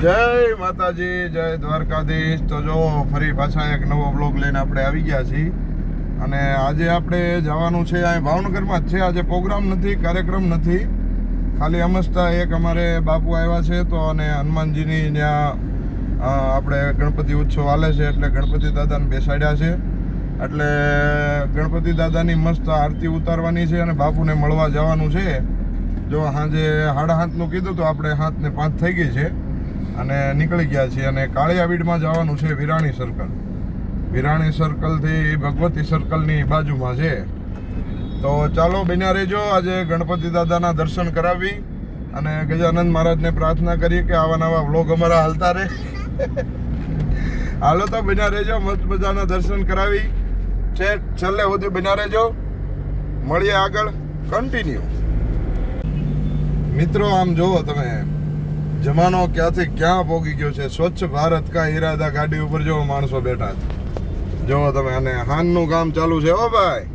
જય માતાજી, જય દ્વારકાધીશ. તો જો ફરી પાછા એક નવો બ્લોગ લઈને આપણે આવી ગયા છીએ અને આજે આપણે જવાનું છે અહીં ભાવનગરમાં જ છે. આજે પ્રોગ્રામ નથી, કાર્યક્રમ નથી, ખાલી અમસ્તા એક અમારે બાપુ આવ્યા છે તો અને હનુમાનજીની ત્યાં આપણે ગણપતિ ઉત્સવ હાલે છે એટલે ગણપતિ દાદાને બેસાડ્યા છે. એટલે ગણપતિ દાદાની મસ્ત આરતી ઉતારવાની છે અને બાપુને મળવા જવાનું છે. જો સાંજે 7:30નું કીધું તો આપણે 7:05 થઈ ગઈ છે અને નીકળી ગયા છીએ અને કાળિયાવીડમાં જવાનું છે. વિરાણી સર્કલથી ભગવતી સર્કલની બાજુમાં છે. તો ચાલો બન્યા રહેજો. આજે ગણપતિ દાદાના દર્શન કરાવી અને ગજાનંદ મહારાજને પ્રાર્થના કરીએ કે આવા નવા વ્લોગ અમારા હાલતા રહે. હાલો તો બન્યા રહેજો, મસ્ત મજાના દર્શન કરાવી છે. છેલ્લે સુધી બન્યા રહેજો, મળીએ આગળ કન્ટિન્યુ. મિત્રો આમ જોવો તમે, જમાનો ક્યાંથી ક્યાં પહોંચી ગયો છે. સ્વચ્છ ભારત કા ઈરાદા ગાડી ઉપર જો માણસો બેઠા છે, જોવો તમે. અને હાનનું કામ ચાલુ છે. ઓ ભાઈ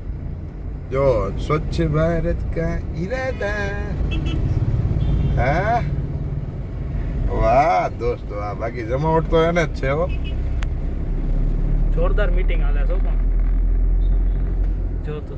જો, સ્વચ્છ ભારત કા ઈરાદા. હા વાહ દોસ્તો, આ બાકી જમાવટ તો એને જ છે. હો જોરદાર મીટિંગ હાલે છે પણ જો તો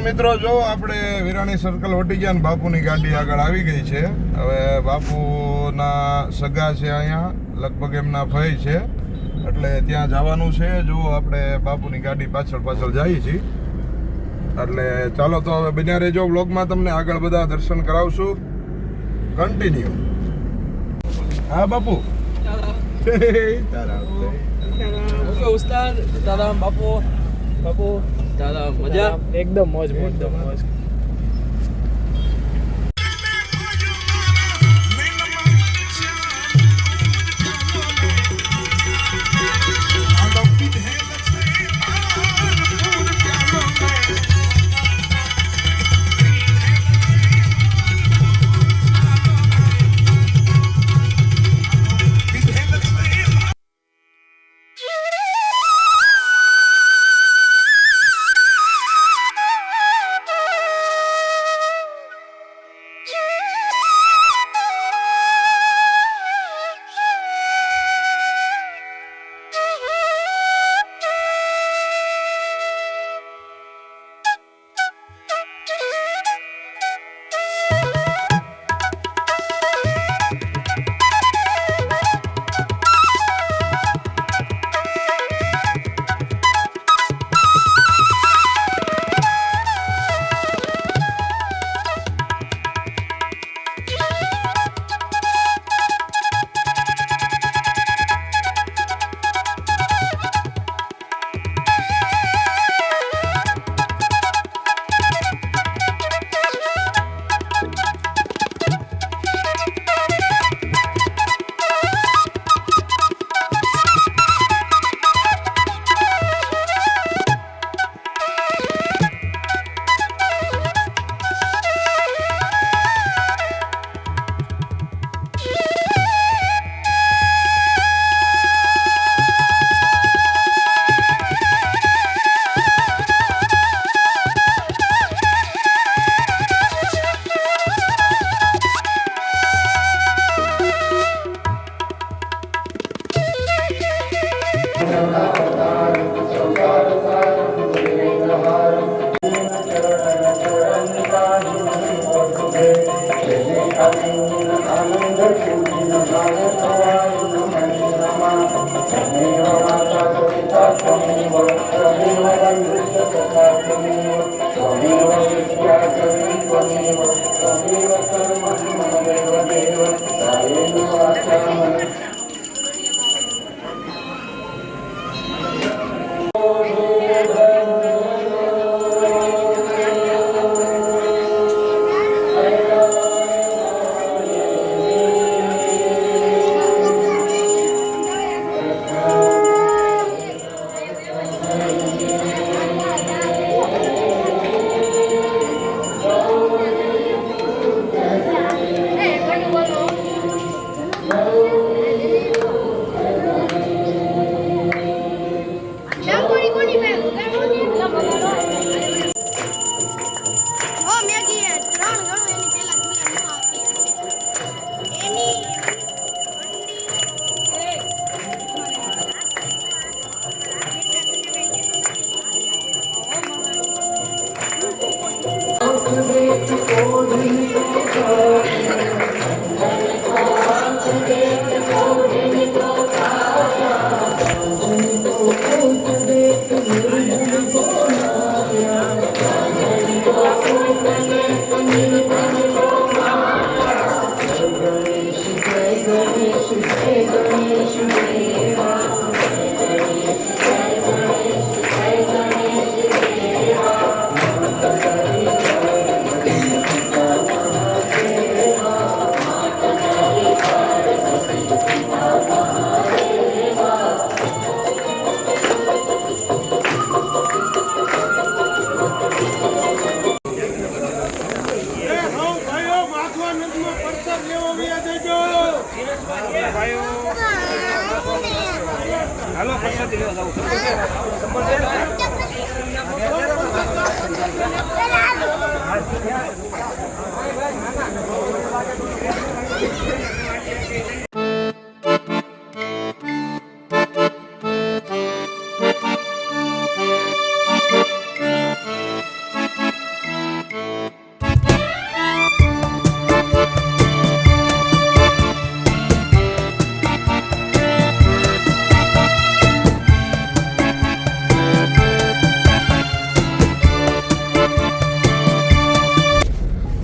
મિત્રો જો આપણે વિરાણી સર્કલ વટી ગયા ને બાપુની ગાડી આગળ આવી ગઈ છે. હવે બાપુના સગા છે અહીંયા, લગભગ એમના ભાઈ છે એટલે ત્યાં જવાનું છે. જો આપણે બાપુની ગાડી પાછળ જઈએ છીએ એટલે ચાલો તો હવે બન્યા રહેજો વ્લોગમાં, તમને આગળ બધા દર્શન કરાવશું. કન્ટિન્યુ. હા બાપુ ઉસ્તાદ દાદા બાપુ દાદા મજા એકદમ મોજ. હાલો પ્રસાદી લેવા જાવ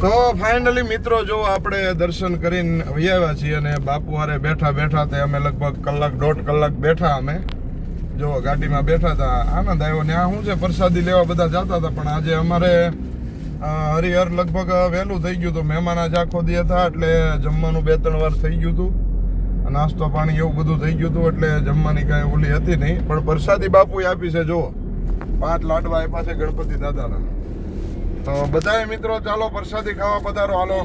તો ફાઇનલી મિત્રો જો આપણે દર્શન કરીને આવ્યા છીએ અને બાપુ હારે બેઠા બેઠા તે અમે લગભગ કલાક દોઢ કલાક બેઠા અમે જો ગાડીમાં બેઠા હતા આનંદ આવ્યો ને આ શું છે પ્રસાદી લેવા બધા જતા હતા પણ આજે અમારે હરિહર લગભગ વહેલું થઈ ગયું હતું મહેમાન આજે આખો દી હતા એટલે જમવાનું 2-3 વાર થઈ ગયું હતું નાસ્તો પાણી એવું બધું થઈ ગયું હતું એટલે જમવાની કાંઈ ઓલી હતી નહીં પણ પ્રસાદી બાપુએ આપી છે જો 5 લાડવા આપ્યા છે ગણપતિ દાદાના તો બધાએ મિત્રો ચાલો પ્રસાદી ખાવા પધારો હાલો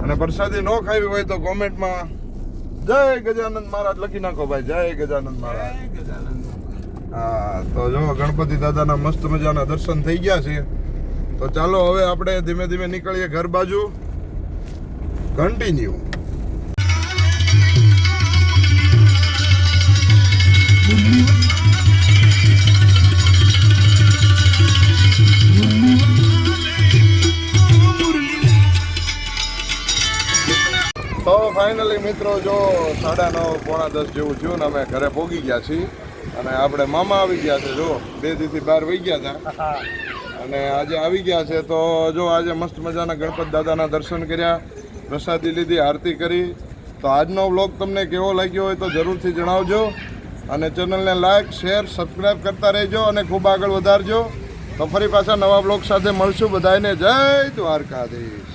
અને પ્રસાદી ન ખાવી હોય તો કોમેન્ટમાં જય ગજાનંદ મહારાજ લખી નાખો ભાઈ જય ગજાનંદ મહારાજ હા તો જો ગણપતિ દાદાના મસ્ત મજાના દર્શન થઈ ગયા છે તો ચાલો હવે આપણે ધીમે ધીમે નીકળીએ ઘર બાજુ કન્ટિન્યુ તો ફાઇનલી મિત્રો જો 9:30 પોણા 10 જેવું થયું ને અમે ઘરે પહોંચી ગયા છીએ અને આપણે મામા આવી ગયા છે જો 2 દીથી બહાર વહી ગયા હતા અને આજે આવી ગયા છે તો જો આજે મસ્ત મજાના ગણપત દાદાના દર્શન કર્યા પ્રસાદી લીધી આરતી કરી તો આજનો વ્લોગ તમને કેવો લાગ્યો હોય તો જરૂરથી જણાવજો અને ચેનલને લાઈક શેર સબસ્ક્રાઈબ કરતા રહેજો અને ખૂબ આગળ વધારજો તો ફરી પાછા નવા વ્લોગ સાથે મળશું બધાને જય દ્વારકાધીશ.